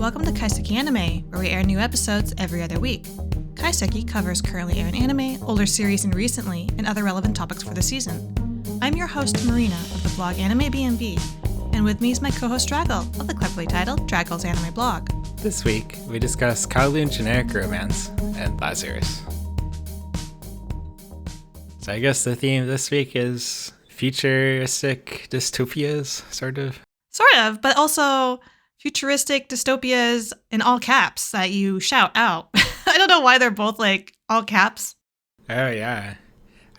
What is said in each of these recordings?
Welcome to Kaiseki Anime, where we air new episodes every other week. Kaiseki covers currently airing anime, older series and recently, and other relevant topics for the season. I'm your host, Marina, of the blog Anime B&B, and with me is my co-host Draggle, of the cleverly titled Draggle's Anime Blog. This week, we discuss Kowloon generic romance and Lazarus. So I guess the theme this week is futuristic dystopias, sort of. Sort of, but also futuristic dystopias in all caps that you shout out. I don't know why they're both like all caps. Oh yeah.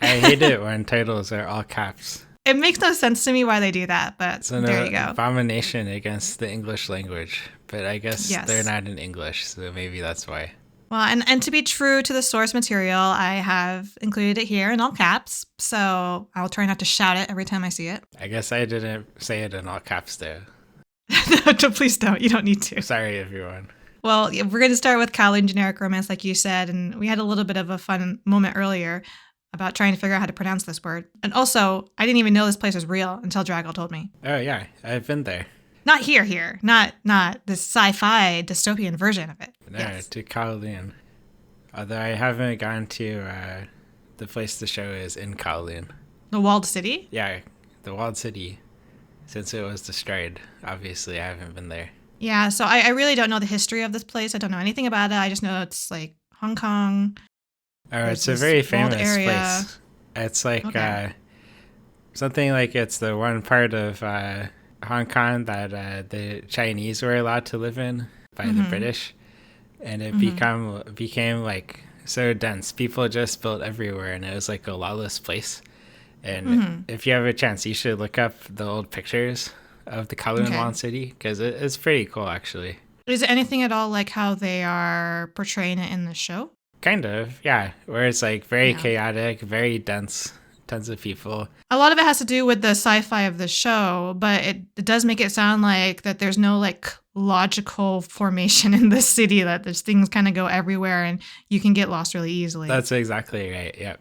I hate it when titles are all caps. It makes no sense to me why they do that, but It's there you go. Abomination against the English language. But I guess Yes. they're not in English, so maybe that's why. Well, and to be true to the source material, I have included it here in all caps, so I'll try not to shout it every time I see it. I guess I didn't say it in all caps though. No, please don't. You don't need to. Sorry, everyone. Well, we're going to start with Kowloon generic romance, like you said, and we had a little bit of a fun moment earlier about trying to figure out how to pronounce this word. And also, I didn't even know this place was real until Draggle told me. Oh yeah, I've been there. Not here. Not this sci-fi dystopian version of it. No, Yes. to Kowloon. Although I haven't gone to the place the show is in Kowloon. The walled city? Yeah, the walled city. Since it was destroyed, obviously I haven't been there. Yeah, so I really don't know the history of this place. I don't know anything about it. I just know it's like Hong Kong. Oh, There's it's a this very walled famous area. place. It's like Okay. something like it's the one part of Hong Kong that the Chinese were allowed to live in by the British. And it became like so dense. People just built everywhere and it was like a lawless place. And if you have a chance, you should look up the old pictures of the Kowloon Okay. walled city because it's pretty cool, actually. Is it anything at all like how they are portraying it in the show? Kind of, yeah. Where it's like very Yeah. chaotic, very dense, tons of people. A lot of it has to do with the sci-fi of the show, but it does make it sound like that there's no like logical formation in the city, that there's things kind of go everywhere and you can get lost really easily. That's exactly right. Yep.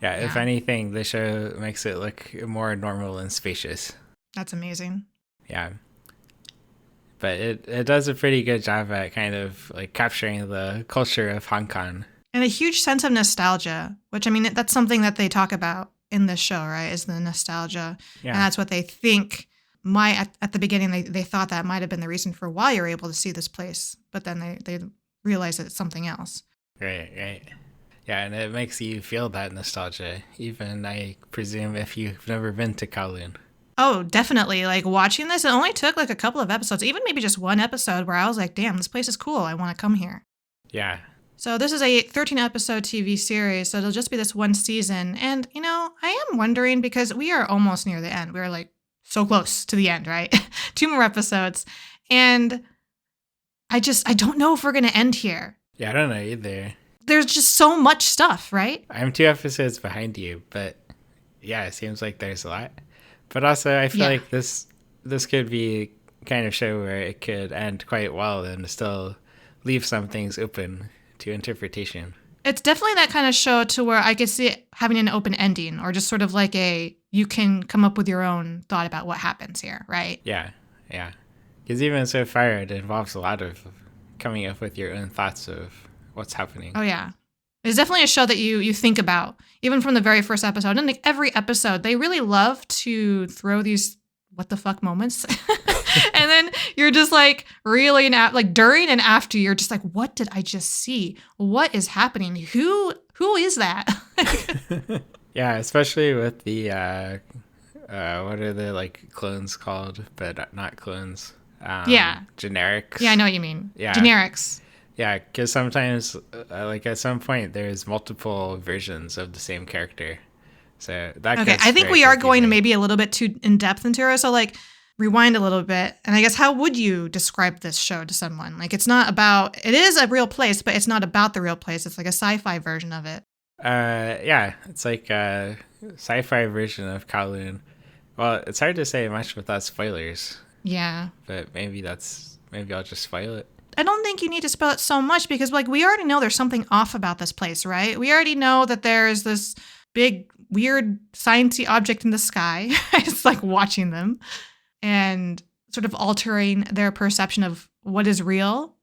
Yeah. If Yeah. anything, the show makes it look more normal and spacious. That's amazing. Yeah. But it does a pretty good job at kind of like capturing the culture of Hong Kong. And a huge sense of nostalgia, which I mean, that's something that they talk about in this show, right? Is the nostalgia. Yeah. And that's what they think at the beginning, they thought that might have been the reason for why you're able to see this place. But then they realize that it's something else. Right. Yeah, and it makes you feel that nostalgia, even, I presume, if you've never been to Kowloon. Oh, definitely. Like watching this, it only took like a couple of episodes, even maybe just one episode where I was like, damn, this place is cool. I want to come here. Yeah. So this is a 13-episode TV series, so it'll just be this one season. And, you know, I am wondering because we are almost near the end. We're like so close to the end, right? 2 more episodes. And I don't know if we're going to end here. Yeah, I don't know either. There's just so much stuff, right? I'm 2 episodes behind you, but yeah, it seems like there's a lot. But also, I feel Yeah. like this could be kind of show where it could end quite well and still leave some things open to interpretation. It's definitely that kind of show to where I could see it having an open ending or just sort of like you can come up with your own thought about what happens here, right? Yeah. Because even so far, it involves a lot of coming up with your own thoughts of what's happening. Oh, yeah. It's definitely a show that you think about, even from the very first episode. And like every episode, they really love to throw these what the fuck moments. And then you're just like reeling out, like during and after, you're just like, what did I just see? What is happening? Who is that? Yeah, especially with the, what are the like clones called, but not clones? Yeah. Generics. Yeah, I know what you mean. Yeah. Generics. Yeah, because sometimes, like at some point, there's multiple versions of the same character. So that Okay, gets I think very we are going confusing. maybe a little bit too in depth into her. So like rewind a little bit. And I guess how would you describe this show to someone? Like it is a real place, but it's not about the real place. It's like a sci-fi version of it. Yeah, it's like a sci-fi version of Kowloon. Well, it's hard to say much without spoilers, Yeah. but maybe I'll just spoil it. I don't think you need to spell it so much because like we already know there's something off about this place, right? We already know that there's this big weird sciencey object in the sky. It's like watching them and sort of altering their perception of what is real.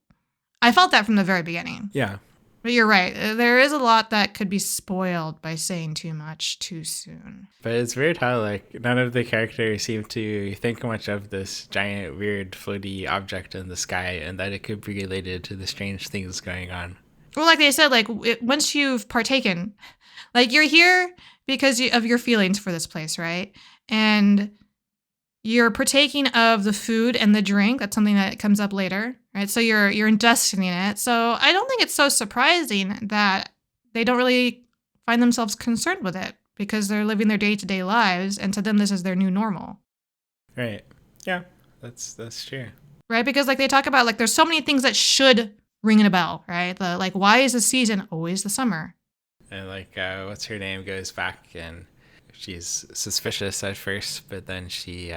I felt that from the very beginning. Yeah. But you're right. There is a lot that could be spoiled by saying too much too soon. But it's weird how, like, none of the characters seem to think much of this giant, weird, floaty object in the sky and that it could be related to the strange things going on. Well, like they said, like, once you've partaken, like, you're here because of your feelings for this place, right? And you're partaking of the food and the drink. That's something that comes up later, right? So you're ingesting it. So I don't think it's so surprising that they don't really find themselves concerned with it because they're living their day-to-day lives, and to them this is their new normal. Right. Yeah, that's true. Right? Because like they talk about, like, there's so many things that should ring a bell, right? Like, why is the season always the summer? And like, what's her name goes back and she's suspicious at first, but then she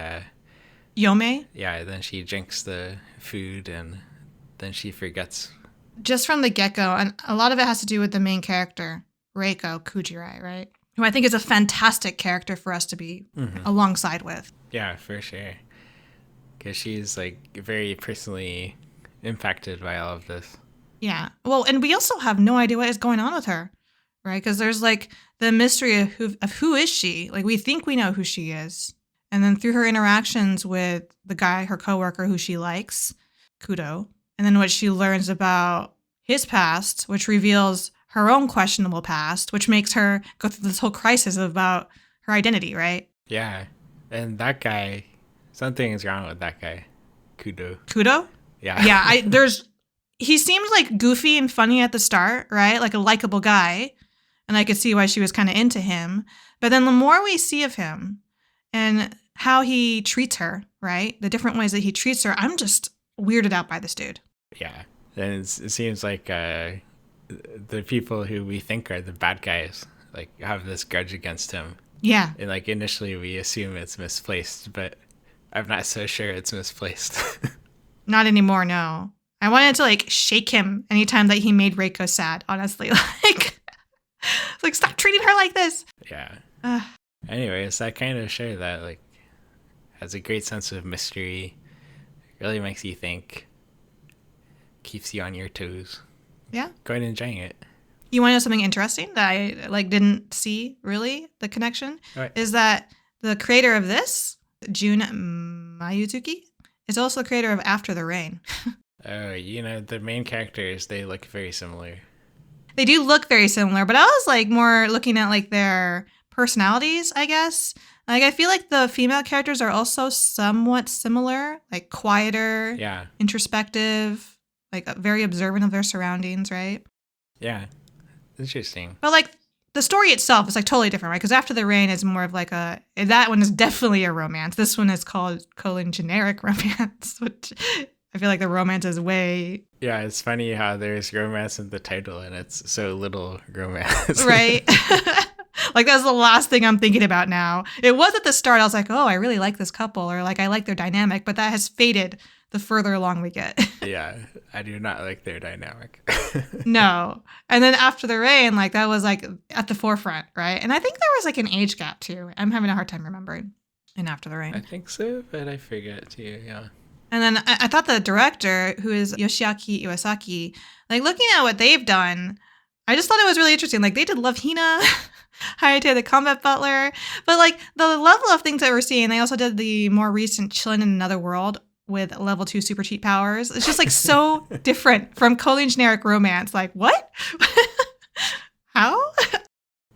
Yome? yeah, then she drinks the food and then she forgets. Just from the get-go, and a lot of it has to do with the main character, Reiko Kujirai, right? Who I think is a fantastic character for us to be alongside with. Yeah, for sure. Because she's like very personally impacted by all of this. Yeah. Well, and we also have no idea what is going on with her, right? Because there's like the mystery of who is she? Like, we think we know who she is. And then through her interactions with the guy, her coworker who she likes, Kudo, and then what she learns about his past, which reveals her own questionable past, which makes her go through this whole crisis about her identity, right? Yeah. And that guy, something is wrong with that guy. Kudo. Kudo? Yeah. Yeah, he seems like goofy and funny at the start, right? Like a likable guy. And I could see why she was kind of into him. But then the more we see of him and how he treats her, right? The different ways that he treats her, I'm just weirded out by this dude. Yeah. And it seems like the people who we think are the bad guys, like, have this grudge against him. Yeah. And like, initially we assume it's misplaced, but I'm not so sure it's misplaced. Not anymore, no. I wanted to like shake him anytime that he made Reiko sad, honestly. Like, stop treating her like this. Yeah. Anyways, that kind of show that like has a great sense of mystery. Really makes you think. Keeps you on your toes. Yeah. Go ahead and enjoying it. You want to know something interesting that I like didn't see really the connection? Right. Is that the creator of this, Jun Mayuzuki, is also the creator of After the Rain. Oh, the main characters, they look very similar. They do look very similar, but I was like more looking at like their personalities, I guess. Like, I feel like the female characters are also somewhat similar, like quieter, Yeah. introspective, like very observant of their surroundings, right? Yeah. Interesting. But like the story itself is like totally different, right? Because After the Rain is more of like that one is definitely a romance. This one is called generic romance, which I feel like the romance is way... Yeah, it's funny how there's romance in the title and it's so little romance. Right? Like, that's the last thing I'm thinking about now. It was at the start. I was like, oh, I really like this couple, or like, I like their dynamic, but that has faded the further along we get. Yeah, I do not like their dynamic. No. And then After the Rain, like, that was like at the forefront, right? And I think there was like an age gap too. I'm having a hard time remembering in After the Rain. I think so, but I forget too, yeah. And then I thought the director, who is Yoshiaki Iwasaki, like, looking at what they've done, I just thought it was really interesting. Like, they did Love Hina, Hayate the Combat Butler, but like the level of things that we're seeing, they also did the more recent Chillin' in Another World with level 2 super cheat powers. It's just like so different from Kowloon generic romance. Like, what? How?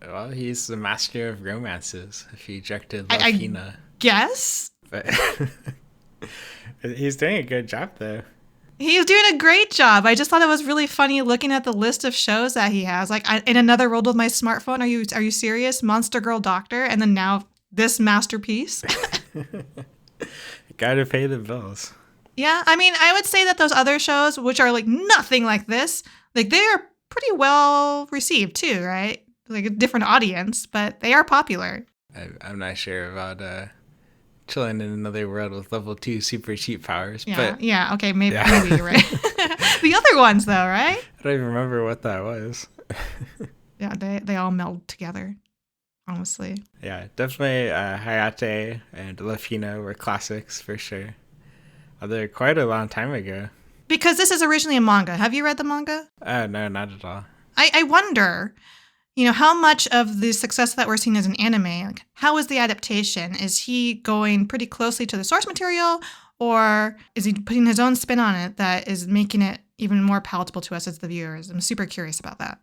Well, he's the master of romances. If he ejected Love Hina. Guess. But he's doing a good job, though. He's doing a great job. I just thought it was really funny looking at the list of shows that he has. Like, In Another World with My Smartphone. Are you serious? Monster Girl Doctor, and then now this masterpiece. Gotta pay the bills. Yeah, I mean, I would say that those other shows, which are like nothing like this, like, they are pretty well received too, right? Like a different audience, but they are popular. I'm not sure about Chilling in Another World with level 2 super cheat powers. Yeah, but yeah, okay, maybe you're right. The other ones, though, right? I don't even remember what that was. Yeah, they all meld together, honestly. Yeah, definitely Hayate and Love Hina were classics for sure. Although quite a long time ago. because this is originally a manga. Have you read the manga? No, not at all. I wonder, how much of the success that we're seeing as an anime, like, how is the adaptation? Is he going pretty closely to the source material, or is he putting his own spin on it that is making it even more palatable to us as the viewers? I'm super curious about that.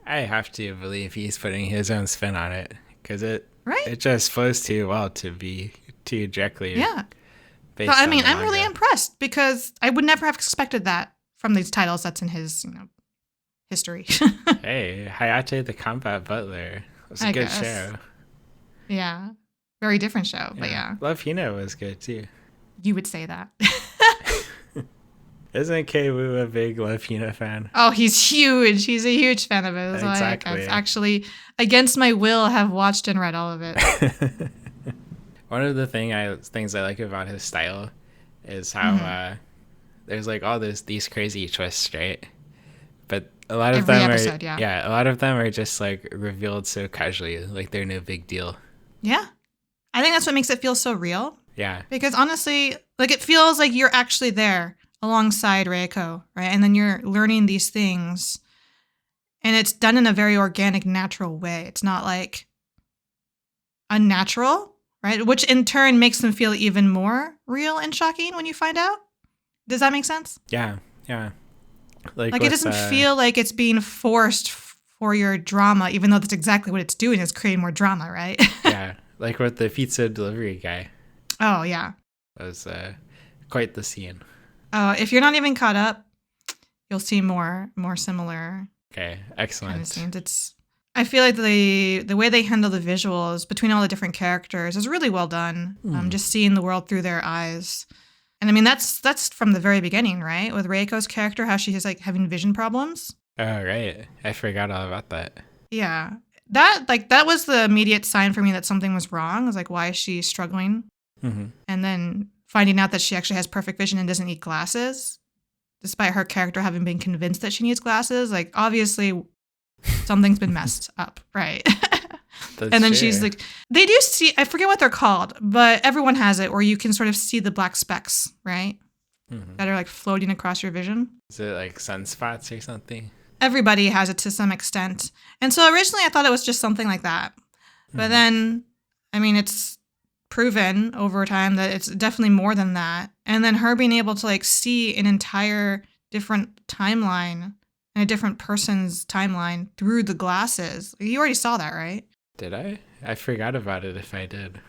I have to believe he's putting his own spin on it because it Right? just flows too well to be too directly. Yeah. Based So, I on mean, the I'm really manga. impressed because I would never have expected that from these titles that's in his, history. Hey, Hayate the Combat Butler was a I good guess. show. Yeah. Very different show, but yeah, Love Hina was good too. you would say that. Isn't Kei-Woo a big Love Hina fan? Oh, he's huge. He's a huge fan of it. So Exactly. I've actually, against my will, have watched and read all of it. One of the things I like about his style is how there's like all these crazy twists, right? But a lot of Every them episode, are yeah. a lot of them are just like revealed so casually, like they're no big deal. Yeah. I think that's what makes it feel so real. Yeah. Because honestly, like it feels like you're actually there alongside Reiko, right? And then you're learning these things. And it's done in a very organic, natural way. It's not like unnatural, right? Which in turn makes them feel even more real and shocking when you find out. Does that make sense? Yeah. Like Like it doesn't feel like it's being forced for your drama, even though that's exactly what it's doing, is creating more drama, right? Yeah. Like with the pizza delivery guy. Oh, yeah. That was quite the scene. If you're not even caught up, you'll see more similar Okay, kind of excellent. scenes. I feel like the way they handle the visuals between all the different characters is really well done. Just seeing the world through their eyes. And I mean, that's from the very beginning, right? With Reiko's character, how she is like having vision problems. Oh, right. I forgot all about that. Yeah. That was the immediate sign for me that something was wrong. I was like, why is she struggling? Mm-hmm. And then finding out that she actually has perfect vision and doesn't need glasses, despite her character having been convinced that she needs glasses. Like, obviously, something's been messed up, right? And then she's like, they do see, I forget what they're called, but everyone has it where you can sort of see the black specks, right? That are like floating across your vision. Is it like sunspots or something? Everybody has it to some extent. And so originally I thought it was just something like that. But then, I mean, it's proven over time that it's definitely more than that. And then her being able to like see an entire different timeline and a different person's timeline through the glasses. You already saw that, right? Did I? I forgot about it if I did.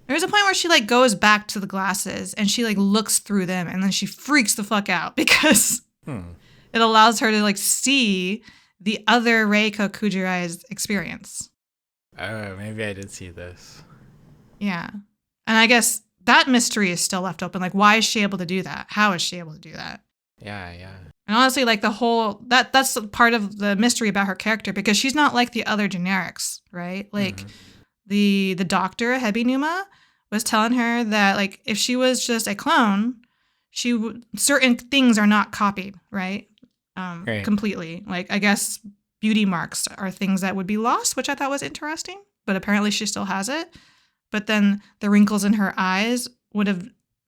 There's a point where she like goes back to the glasses and she like looks through them and then she freaks the fuck out because it allows her to like see the other Reiko Kujirai's experience. Oh, maybe I did see this. Yeah. And I guess that mystery is still left open. Like, why is she able to do that? How is she able to do that? Yeah. And honestly, like the whole, that's part of the mystery about her character because she's not like the other generics, right? Like the doctor, Hebi Numa, was telling her that like if she was just a clone, certain things are not copied, right? Right. Completely. Like, I guess beauty marks are things that would be lost, which I thought was interesting, but apparently she still has it. But then the wrinkles in her eyes would have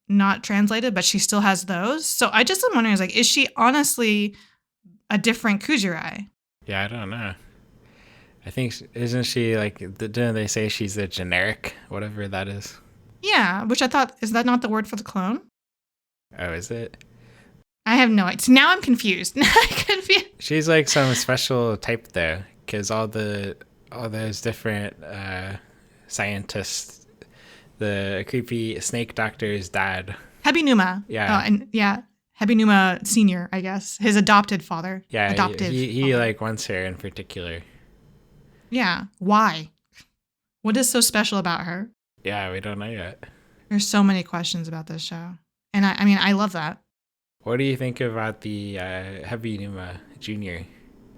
not translated, but she still has those. So I just am wondering, is she honestly a different Kujirai? Yeah, I don't know. I think, isn't she like, didn't they say she's a generic, whatever that is? Yeah, which I thought, is that not the word for the clone? Oh, is it? I have no idea. Now I'm confused. She's like some special type though, because all those different scientists, the creepy snake doctor's dad. Hebi Numa. Yeah. Hebi Numa Sr., I guess. His adopted father. Yeah, he father. like wants her in particular. Yeah. Why? What is so special about her? Yeah, we don't know yet. There's so many questions about this show. And I mean, I love that. What do you think about the Hebi Numa Jr.?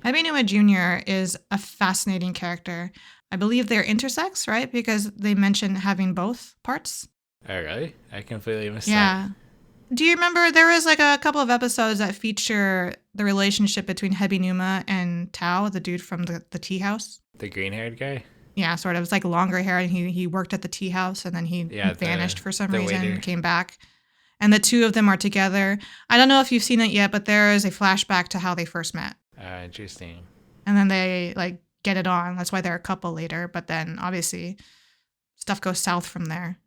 Hebi Numa Jr. is a fascinating character. I believe they're intersex, right? Because they mention having both parts. Oh, really? I completely missed that. Do you remember there was like a couple of episodes that feature the relationship between Hebi Numa and Tao, the dude from the tea house? The green-haired guy? Yeah, sort of. It's like longer hair, and he worked at the tea house, and then he vanished for some reason, waiter. came back. And the two of them are together. I don't know if you've seen it yet, but there is a flashback to how they first met. Interesting. And then they like get it on. That's why they're a couple later. But then obviously stuff goes south from there.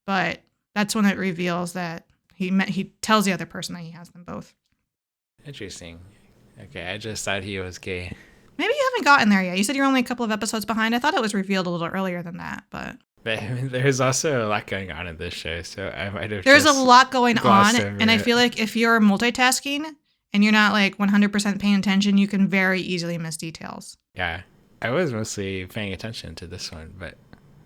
But that's when it reveals that he tells the other person that he has them both. Interesting. Okay, I just thought he was gay. Maybe you haven't gotten there yet. You said you're only a couple of episodes behind. I thought it was revealed a little earlier than that, but I mean, there's also a lot going on in this show, so I might have. There's a lot going on, and I it. feel like if you're multitasking and you're not like 100% paying attention, you can very easily miss details. Yeah, I was mostly paying attention to this one, but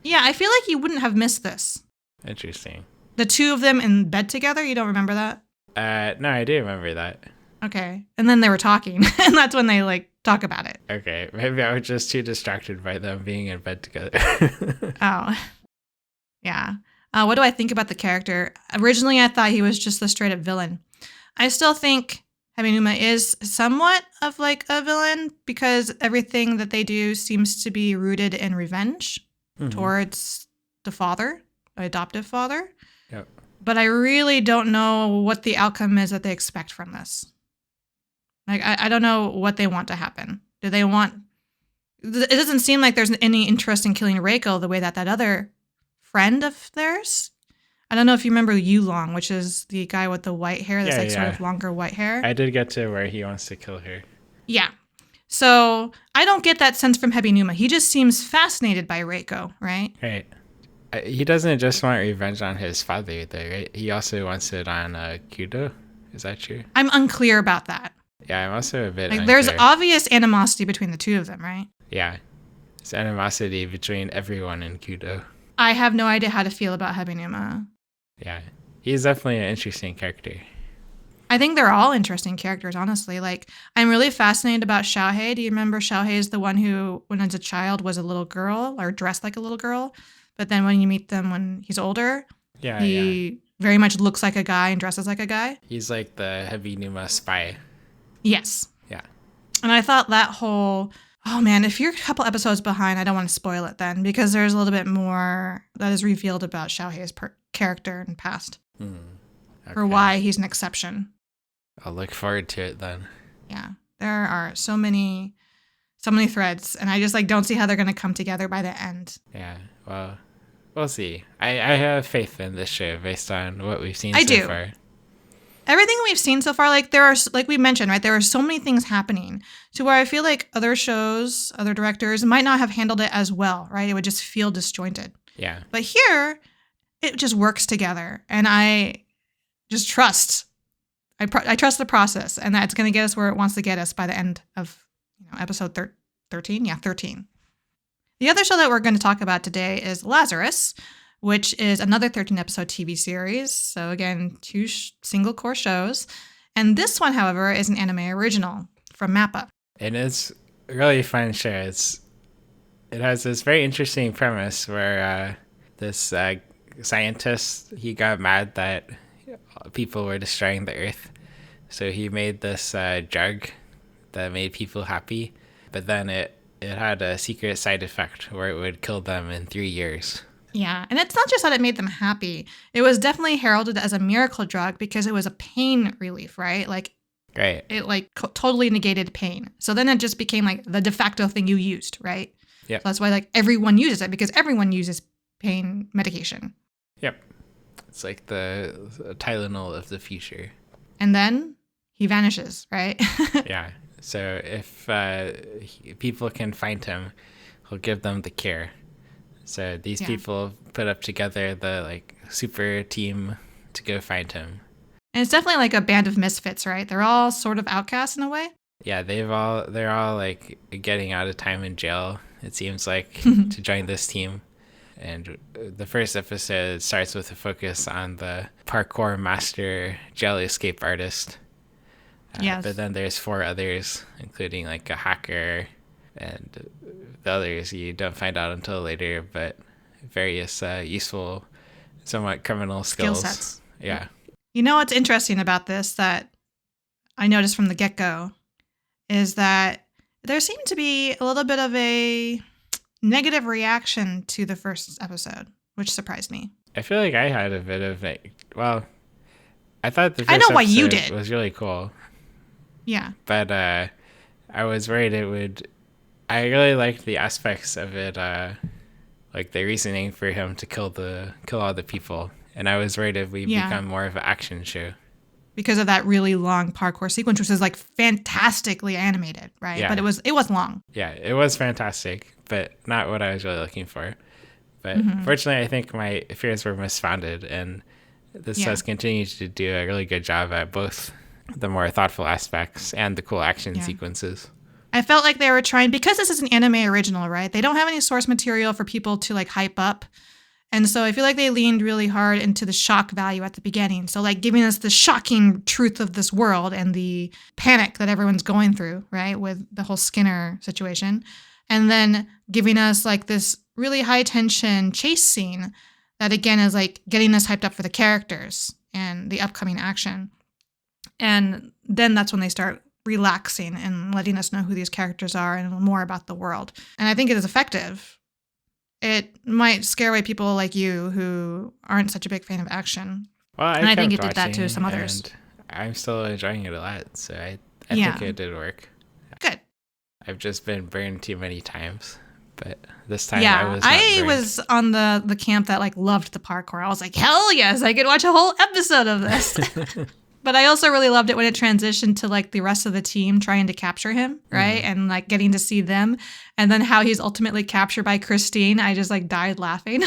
yeah, I feel like you wouldn't have missed this. Interesting. The two of them in bed together. You don't remember that? No, I do remember that. Okay, and then they were talking, and that's when they like talk about it. Okay, maybe I was just too distracted by them being in bed together. Oh, yeah. What do I think about the character? Originally, I thought he was just the straight up villain. I still think Habinuma is somewhat of like a villain because everything that they do seems to be rooted in revenge towards the father, the adoptive father. Yep. But I really don't know what the outcome is that they expect from this. Like, I don't know what they want to happen. Do they want... It doesn't seem like there's any interest in killing Reiko the way that other friend of theirs... I don't know if you remember Yulong, which is the guy with the white hair, that's sort of longer white hair. I did get to where he wants to kill her. Yeah. So I don't get that sense from Habinuma. He just seems fascinated by Reiko, right? Right. He doesn't just want revenge on his father, though, right? He also wants it on Kudo. Is that true? I'm unclear about that. Yeah, I'm also a bit like, unclear. There's obvious animosity between the two of them, right? Yeah. There's animosity between everyone in Kudo. I have no idea how to feel about Habinuma. Yeah. He's definitely an interesting character. I think they're all interesting characters, honestly. Like, I'm really fascinated about Xiaohei. Do you remember Xiaohei is the one who, when as a child, was a little girl or dressed like a little girl? But then when you meet them when he's older, he very much looks like a guy and dresses like a guy. He's like the Habinuma spy. Yes. Yeah. And I thought that whole, oh man, if you're a couple episodes behind, I don't want to spoil it then because there's a little bit more that is revealed about Xiaohei's character and past. Okay. Or why he's an exception. I'll look forward to it then. Yeah. There are so many threads, and I just like don't see how they're going to come together by the end. Yeah. Well, we'll see. I have faith in this show based on what we've seen so far. Everything we've seen so far, like there are, like we mentioned, right? There are so many things happening to where I feel like other shows, other directors might not have handled it as well, right? It would just feel disjointed. Yeah. But here, it just works together, and I just trust. I trust the process, and that's going to get us where it wants to get us by the end of episode 13. Yeah, 13. The other show that we're going to talk about today is Lazarus, which is another 13-episode TV series. So again, two single core shows. And this one, however, is an anime original from MAPPA. And it's a really fun show. It has this very interesting premise where this scientist, he got mad that people were destroying the earth. So he made this drug that made people happy. But then it had a secret side effect where it would kill them in 3 years. Yeah, and it's not just that it made them happy. It was definitely heralded as a miracle drug because it was a pain relief, right? Like, right. It like totally negated pain. So then it just became like the de facto thing you used, right? Yeah. So that's why like everyone uses it because everyone uses pain medication. Yep. It's like the Tylenol of the future. And then he vanishes, right? Yeah. So if people can find him, he'll give them the cure. So these people put up together the like super team to go find him. And it's definitely like a band of misfits, right? They're all sort of outcasts in a way. Yeah, they're all like getting out of time in jail, it seems like, to join this team. And the first episode starts with a focus on the parkour master jail escape artist. Yes. But then there's 4 others, including like a hacker and the others you don't find out until later, but various useful, somewhat criminal skills. Skill sets. Yeah. You know what's interesting about this that I noticed from the get-go is that there seemed to be a little bit of a negative reaction to the first episode, which surprised me. I feel like I had a bit of like, well, I thought the I first know why you episode did. was really cool, Yeah. but I was worried it would. I really liked the aspects of it, like the reasoning for him to kill all the people, and I was worried if we become more of an action show because of that really long parkour sequence, which is like fantastically animated, right? Yeah. But it was long. Yeah, it was fantastic, but not what I was really looking for. But Mm-hmm. fortunately, I think my fears were misfounded, and this has continued to do a really good job at both the more thoughtful aspects and the cool action sequences. I felt like they were trying, because this is an anime original, right? They don't have any source material for people to like hype up. And so I feel like they leaned really hard into the shock value at the beginning. So like giving us the shocking truth of this world and the panic that everyone's going through, right? With the whole Skinner situation. And then giving us like this really high tension chase scene that again is like getting us hyped up for the characters and the upcoming action. And then that's when they start relaxing and letting us know who these characters are and more about the world. And I think it is effective. It might scare away people like you who aren't such a big fan of action. Well, I think it did that to some others. I'm still enjoying it a lot, so I think it did work. Good. I've just been burned too many times, but this time I was on the camp that like loved the parkour. I was like, hell yes, I could watch a whole episode of this. But I also really loved it when it transitioned to like the rest of the team trying to capture him, right? And like getting to see them, and then how he's ultimately captured by Christine. I just like died laughing.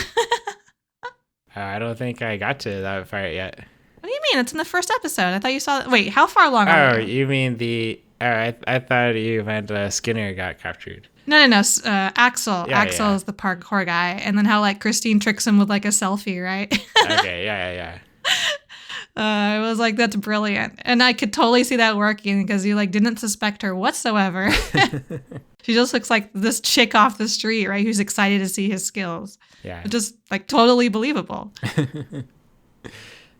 I don't think I got to that part yet. What do you mean? It's in the first episode. I thought you saw. Wait, how far along are you? You mean the? I thought you meant Skinner got captured. No. Axel. Axel is the parkour guy, and then how like Christine tricks him with like a selfie, right? Okay. Yeah. I was like, that's brilliant. And I could totally see that working because you like didn't suspect her whatsoever. She just looks like this chick off the street, right? Who's excited to see his skills. Yeah. It's just like totally believable.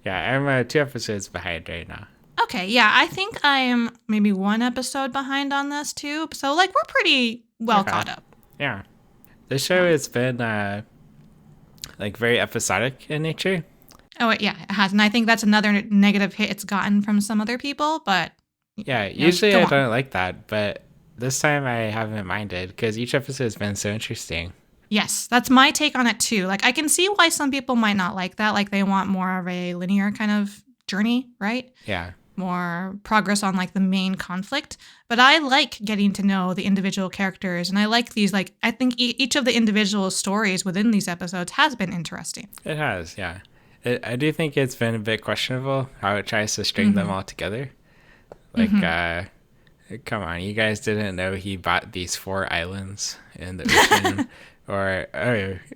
Yeah, I'm 2 episodes behind right now. Okay, yeah, I think I am maybe 1 episode behind on this too. So like we're pretty well caught up. Yeah. This show has been like very episodic in nature. Oh, yeah, it has. And I think that's another negative hit it's gotten from some other people, but... Yeah, usually I don't like that, but this time I haven't minded because each episode has been so interesting. Yes, that's my take on it too. Like, I can see why some people might not like that. Like, they want more of a linear kind of journey, right? Yeah. More progress on, like, the main conflict. But I like getting to know the individual characters, and I like these, like, I think each of the individual stories within these episodes has been interesting. It has, yeah. I do think it's been a bit questionable how it tries to string them all together. Like, come on, you guys didn't know he bought these 4 islands in the ocean? Or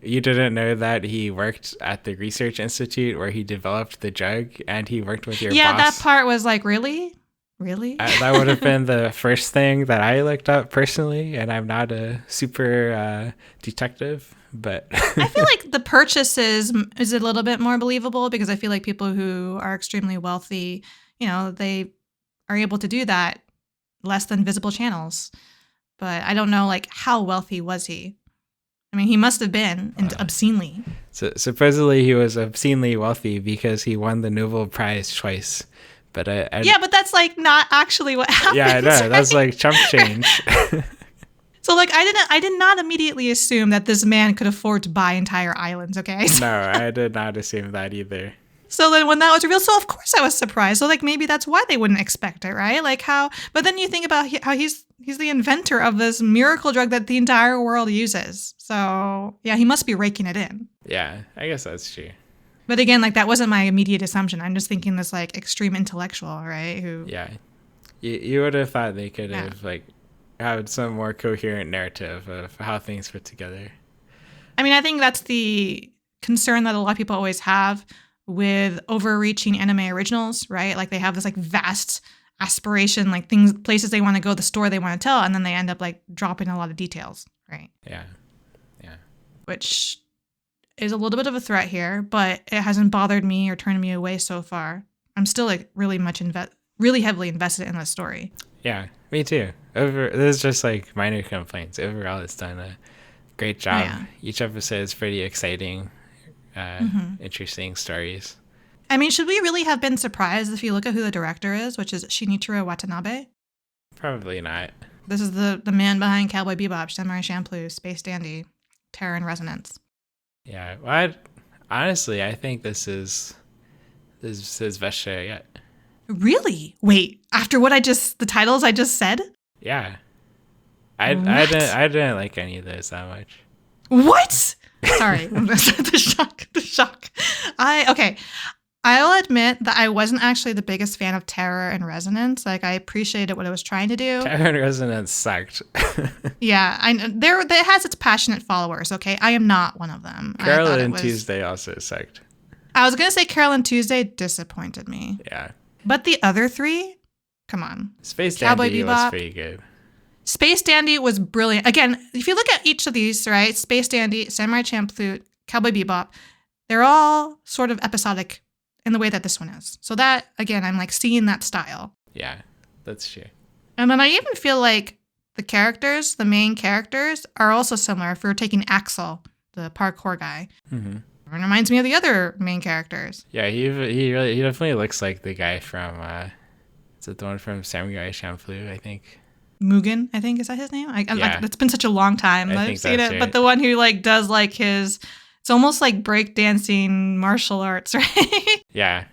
you didn't know that he worked at the research institute where he developed the drug and he worked with your boss? Yeah, that part was like, really? Really? That would have been the first thing that I looked up personally, and I'm not a super detective. But I feel like the purchases is a little bit more believable because I feel like people who are extremely wealthy, you know, they are able to do that less than visible channels. But I don't know, like, how wealthy was he? I mean, he must have been obscenely. So supposedly he was obscenely wealthy because he won the Nobel Prize twice. But yeah, but that's like not actually what happened. Yeah, I know. Right? That's like chump change. So like I did not immediately assume that this man could afford to buy entire islands, okay? No, I did not assume that either. So then when that was revealed, so of course I was surprised. So like maybe that's why they wouldn't expect it, right? Like how, but then you think about how he's the inventor of this miracle drug that the entire world uses. So yeah, he must be raking it in. Yeah, I guess that's true. But again, like that wasn't my immediate assumption. I'm just thinking this like extreme intellectual, right? Who? Yeah, you would have thought they could have like had some more coherent narrative of how things fit together. I mean, I think that's the concern that a lot of people always have with overreaching anime originals, right? Like they have this like vast aspiration, like things, places they want to go, the story they want to tell, and then they end up like dropping a lot of details, right? Yeah. Which is a little bit of a threat here, but it hasn't bothered me or turned me away so far. I'm still like really heavily invested in the story. Yeah, me too. There's just like minor complaints. Overall, it's done a great job. Each episode is pretty exciting, interesting stories. I mean, should we really have been surprised if you look at who the director is, which is Shinichiro Watanabe? Probably not. This is the man behind Cowboy Bebop, Samurai Champloo, Space Dandy, Terror and Resonance. Yeah. Well, honestly, I think this is his best show yet. Really? Wait, after the titles I just said? Yeah. I didn't like any of those that much. What? Sorry. The shock. I'll admit that I wasn't actually the biggest fan of Terror and Resonance. Like, I appreciated what it was trying to do. Terror and Resonance sucked. Yeah, it has its passionate followers, okay? I am not one of them. Carol and Tuesday also sucked. I was going to say Carol and Tuesday disappointed me. Yeah. But the other three, come on. Space Dandy was pretty good. Space Dandy was brilliant. Again, if you look at each of these, right? Space Dandy, Samurai Champloo, Cowboy Bebop, they're all sort of episodic in the way that this one is. So that, again, I'm like seeing that style. Yeah, that's true. And then I even feel like the main characters, are also similar. If we're taking Axel, the parkour guy. Mm-hmm. It reminds me of the other main characters. Yeah, he definitely looks like the guy from, is it the one from Samurai Champloo, I think? Mugen, I think, is that his name? Yeah. It's been such a long time that I've seen it. Right. But the one who like does like it's almost like breakdancing martial arts, right? Yeah.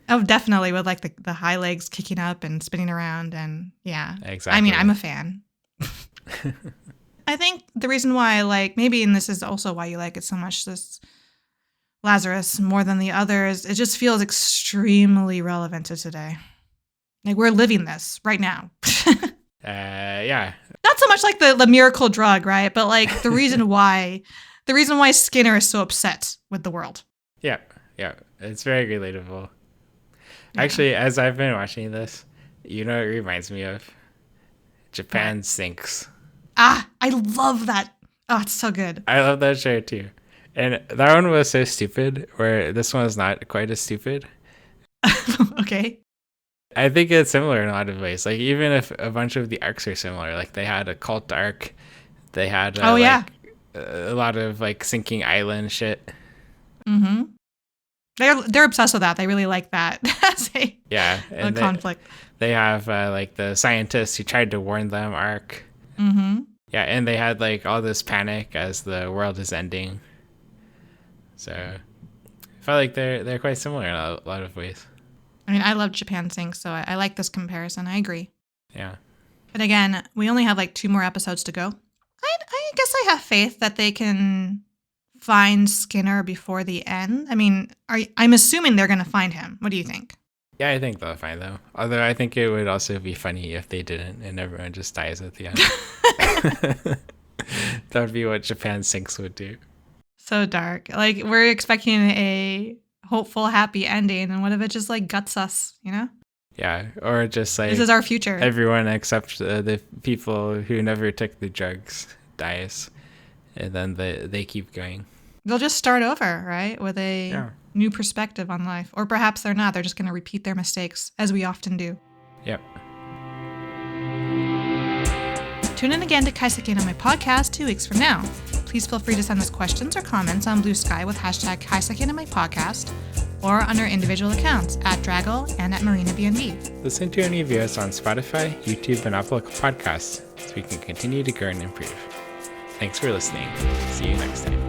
Oh, definitely, with like the high legs kicking up and spinning around, and yeah. Exactly. I mean, I'm a fan. I think the reason why I like, maybe, and this is also why you like it so much, this Lazarus more than the others, it just feels extremely relevant to today. Like, we're living this right now. Yeah. Not so much like the miracle drug, right? But like the reason why Skinner is so upset with the world. Yeah. It's very relatable. Yeah. Actually, as I've been watching this, it reminds me of? Japan Sinks. I love that. Oh, it's so good. I love that show too. And that one was so stupid, where this one is not quite as stupid. Okay. I think it's similar in a lot of ways. Like, even if a bunch of the arcs are similar, like they had a cult arc, they had a lot of like sinking island shit. Mm-hmm. They're obsessed with that. They really like that as a conflict. They have like the scientists who tried to warn them arc. Mm-hmm. Yeah, and they had like all this panic as the world is ending. So I felt like they're quite similar in a lot of ways. I mean, I love Japan Sinks, so I like this comparison. I agree. Yeah. But again, we only have like 2 more episodes to go. I guess I have faith that they can find Skinner before the end. I mean, I'm assuming they're going to find him. What do you think? Yeah, I think they'll find them. Although I think it would also be funny if they didn't and everyone just dies at the end. That would be what Japan Sinks would do. So dark. Like, we're expecting a hopeful, happy ending, and what if it just like guts us, Yeah, or just like, this is our future. Everyone except the people who never took the drugs dies, and then they keep going. They'll just start over, right, with a new perspective on life. Or perhaps they're not. They're just going to repeat their mistakes, as we often do. Yep. Tune in again to Kaiseki on my podcast 2 weeks from now. Please feel free to send us questions or comments on Blue Sky with hashtag Kaiseki on my podcast, or on our individual accounts at Draggle and at Marina BNB. Listen to any of us on Spotify, YouTube, and Apple Podcasts so we can continue to grow and improve. Thanks for listening. See you next time.